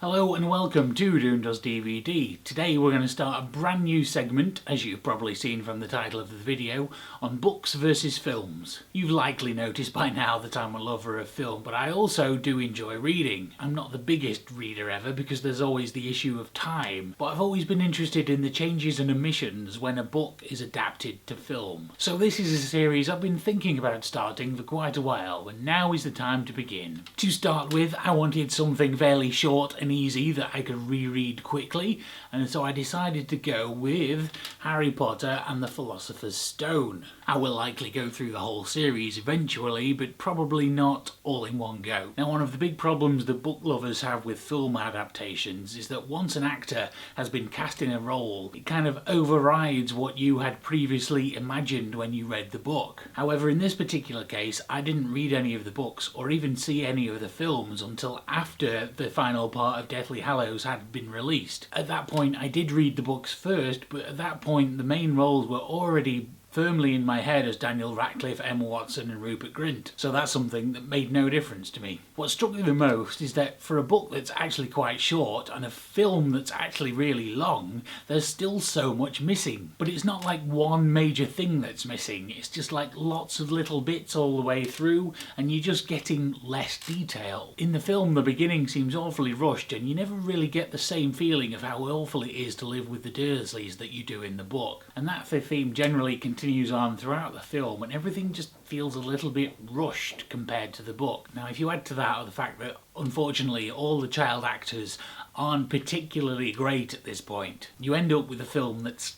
Hello and welcome to Doon Does DVD. Today we're going to start a brand new segment, as you've probably seen from the title of the video, on books versus films. You've likely noticed by now that I'm a lover of film, but I also do enjoy reading. I'm not the biggest reader ever because there's always the issue of time, but I've always been interested in the changes and omissions when a book is adapted to film. So this is a series I've been thinking about starting for quite a while, and now is the time to begin. To start with, I wanted something fairly short and easy that I could reread quickly, and so I decided to go with Harry Potter and the Philosopher's Stone. I will likely go through the whole series eventually, but probably not all in one go. Now, one of the big problems that book lovers have with film adaptations is that once an actor has been cast in a role, it kind of overrides what you had previously imagined when you read the book. However, in this particular case, I didn't read any of the books or even see any of the films until after the final part of Deathly Hallows had been released. At that point I did read the books first, but at that point the main roles were already firmly in my head as Daniel Radcliffe, Emma Watson and Rupert Grint, so that's something that made no difference to me. What struck me the most is that for a book that's actually quite short and a film that's actually really long, there's still so much missing. But it's not like one major thing that's missing, it's just like lots of little bits all the way through and you're just getting less detail. In the film the beginning seems awfully rushed and you never really get the same feeling of how awful it is to live with the Dursleys that you do in the book. And that theme generally continues on throughout the film, and everything just feels a little bit rushed compared to the book. Now, if you add to that the fact that unfortunately all the child actors aren't particularly great at this point, you end up with a film that's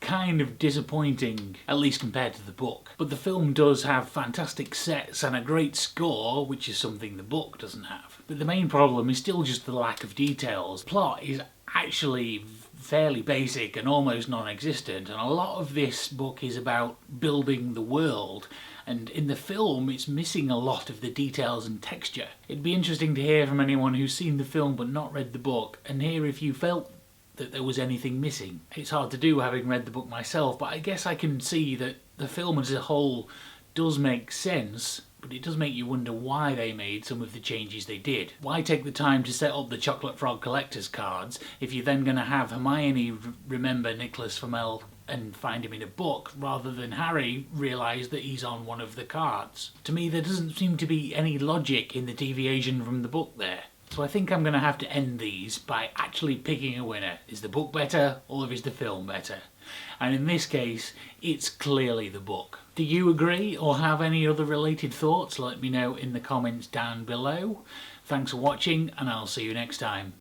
kind of disappointing, at least compared to the book. But the film does have fantastic sets and a great score, which is something the book doesn't have. But the main problem is still just the lack of details. Plot is actually fairly basic and almost non-existent, and a lot of this book is about building the world, and in the film it's missing a lot of the details and texture. It'd be interesting to hear from anyone who's seen the film but not read the book, and hear if you felt that there was anything missing. It's hard to do having read the book myself, but I guess I can see that the film as a whole does make sense, but it does make you wonder why they made some of the changes they did. Why take the time to set up the Chocolate Frog collector's cards if you're then going to have Hermione remember Nicholas Flamel and find him in a book, rather than Harry realise that he's on one of the cards? To me, there doesn't seem to be any logic in the deviation from the book there. So I think I'm going to have to end these by actually picking a winner. Is the book better or is the film better? And in this case, it's clearly the book. Do you agree or have any other related thoughts? Let me know in the comments down below. Thanks for watching and I'll see you next time.